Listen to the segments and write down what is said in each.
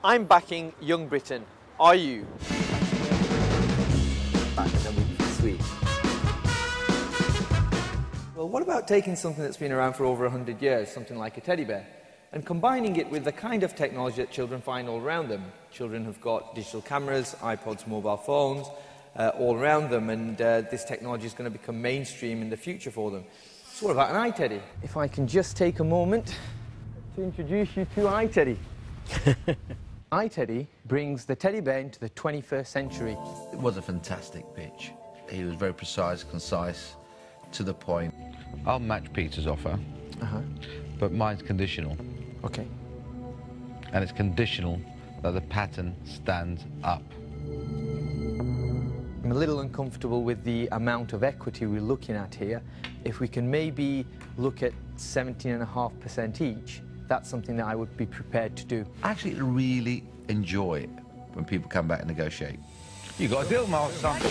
I'm backing Young Britain. Are you? Sweet. Well, what about taking something that's been around for over 100 years, something like a teddy bear, and combining it with the kind of technology that children find all around them? Children have got digital cameras, iPods, mobile phones, all around them, and this technology is going to become mainstream in the future for them. So what about an iTeddy? If I can just take a moment to introduce you to iTeddy. iTeddy brings the teddy bear into the 21st century. It was a fantastic pitch. He was very precise, concise, to the point. I'll match Peter's offer, but mine's conditional. Okay. And it's conditional that the pattern stands up. I'm a little uncomfortable with the amount of equity we're looking at here. If we can maybe look at 17.5% each, that's something that I would be prepared to do. I actually really enjoy it when people come back and negotiate. You got a deal, Miles, son.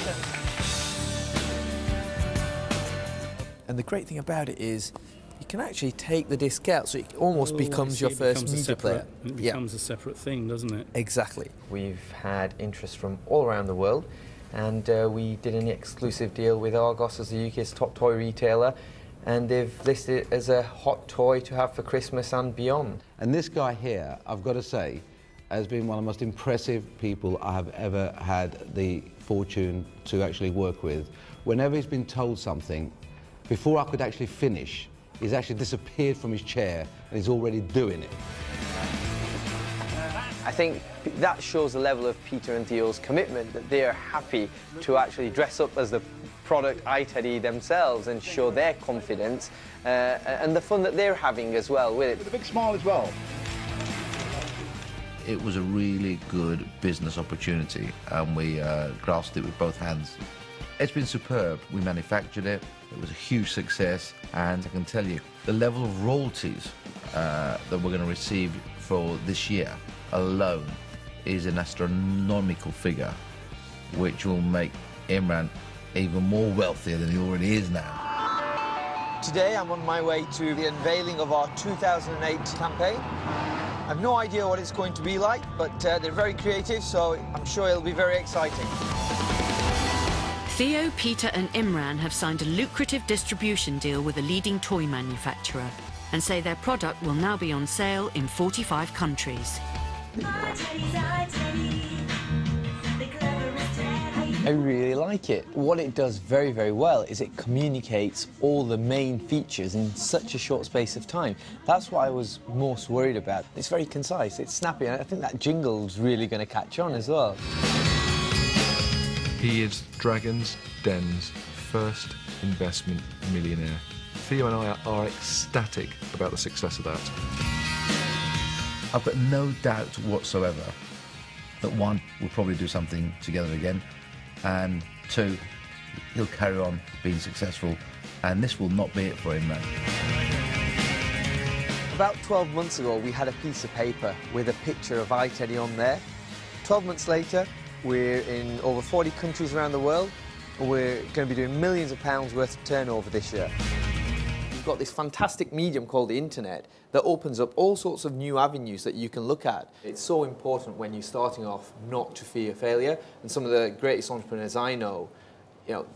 And the great thing about it is you can actually take the disc out, so it almost becomes your first media player. It becomes a separate thing, doesn't it? Exactly. We've had interest from all around the world, and we did an exclusive deal with Argos as the UK's top toy retailer, and they've listed it as a hot toy to have for Christmas and beyond. And this guy here, I've got to say, has been one of the most impressive people I have ever had the fortune to actually work with. Whenever he's been told something, before I could actually finish, he's actually disappeared from his chair and he's already doing it. I think that shows the level of Peter and Theo's commitment, that they are happy to actually dress up as the product iTeddy themselves and show their confidence and the fun that they're having as well with it. With a big smile as well. It was a really good business opportunity, and we grasped it with both hands. It's been superb. We manufactured it. It was a huge success, and I can tell you, the level of royalties that we're going to receive for this year alone is an astronomical figure, which will make Imran even more wealthier than he already is now. Today I'm on my way to the unveiling of our 2008 campaign. I've no idea what it's going to be like, but they're very creative, so I'm sure it'll be very exciting. Theo, Peter and Imran have signed a lucrative distribution deal with a leading toy manufacturer and say their product will now be on sale in 45 countries. I really like it. What it does very, very well is it communicates all the main features in such a short space of time. That's what I was most worried about. It's very concise, it's snappy, and I think that jingle's really going to catch on as well. He is Dragon's Den's first investment millionaire. Theo and I are ecstatic about the success of that. I've got no doubt whatsoever that one, we'll probably do something together again, and two, he'll carry on being successful, and this will not be it for him, man. About 12 months ago, we had a piece of paper with a picture of iTeddy on there. 12 months later, we're in over 40 countries around the world, and we're going to be doing millions of pounds worth of turnover this year. We've got this fantastic medium called the internet that opens up all sorts of new avenues that you can look at. It's so important when you're starting off not to fear failure, and some of the greatest entrepreneurs I know,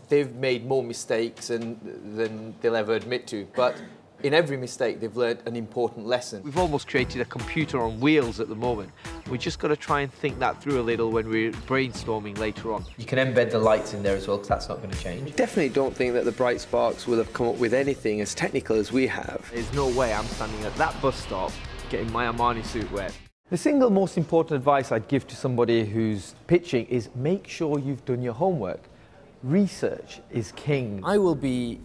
they've made more mistakes than they'll ever admit to, but in every mistake they've learned an important lesson. We've almost created a computer on wheels at the moment. We just got to try and think that through a little when we're brainstorming later on. You can embed the lights in there as well, because that's not going to change. Definitely don't think that the Bright Sparks will have come up with anything as technical as we have. There's no way I'm standing at that bus stop getting my Armani suit wet. The single most important advice I'd give to somebody who's pitching is make sure you've done your homework. Research is king. I will be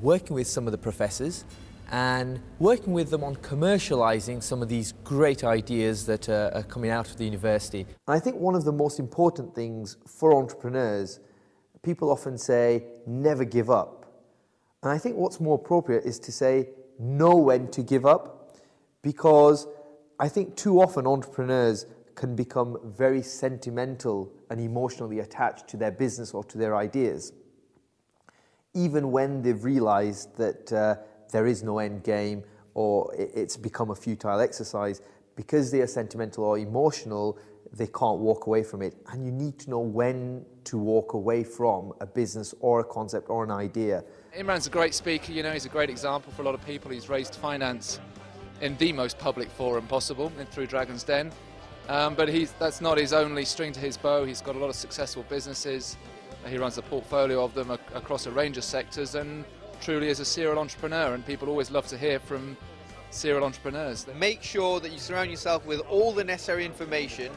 working with some of the professors and working with them on commercialising some of these great ideas that are coming out of the university. And I think one of the most important things for entrepreneurs, people often say, never give up. And I think what's more appropriate is to say, know when to give up, because I think too often entrepreneurs can become very sentimental and emotionally attached to their business or to their ideas, even when they've realised that there is no end game or it's become a futile exercise. because they are sentimental or emotional, they can't walk away from it. And you need to know when to walk away from a business or a concept or an idea. Imran's a great speaker, you know, he's a great example for a lot of people. He's raised finance in the most public forum possible, through Dragon's Den. But that's not his only string to his bow. He's got a lot of successful businesses. He runs a portfolio of them across a range of sectors, and truly is a serial entrepreneur, and people always love to hear from serial entrepreneurs. Make sure that you surround yourself with all the necessary information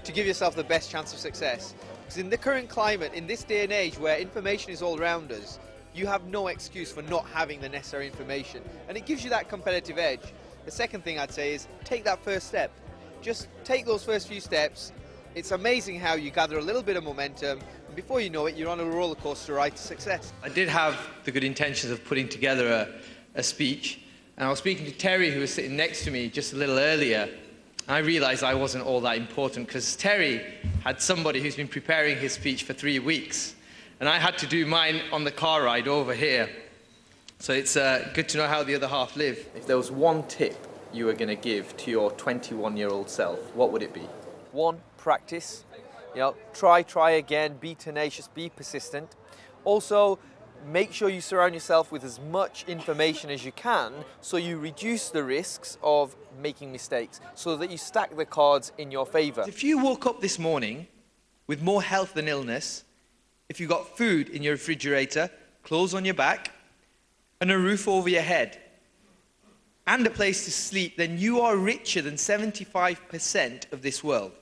to give yourself the best chance of success. Because in the current climate, in this day and age where information is all around us, you have no excuse for not having the necessary information, and it gives you that competitive edge. The second thing I'd say is take that first step. Just take those first few steps. It's amazing how you gather a little bit of momentum, and before you know it, you're on a roller coaster ride to success. I did have the good intentions of putting together a speech, and I was speaking to Terry, who was sitting next to me just a little earlier. I realised I wasn't all that important, because Terry had somebody who's been preparing his speech for 3 weeks, and I had to do mine on the car ride over here. So it's good to know how the other half live. If there was one tip you were going to give to your 21-year-old self, what would it be? One, practice. You know, try again, be tenacious, be persistent. Also, make sure you surround yourself with as much information as you can so you reduce the risks of making mistakes, so that you stack the cards in your favour. If you woke up this morning with more health than illness, if you got food in your refrigerator, clothes on your back, and a roof over your head, and a place to sleep, then you are richer than 75% of this world.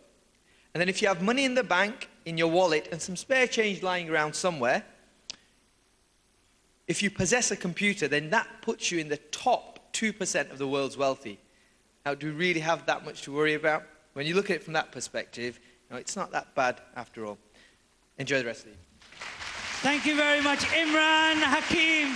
And then if you have money in the bank, in your wallet, and some spare change lying around somewhere, if you possess a computer, then that puts you in the top 2% of the world's wealthy. Now, do we really have that much to worry about? When you look at it from that perspective, you know, it's not that bad after all. Enjoy the rest of the evening. Thank you very much, Imran Hakim.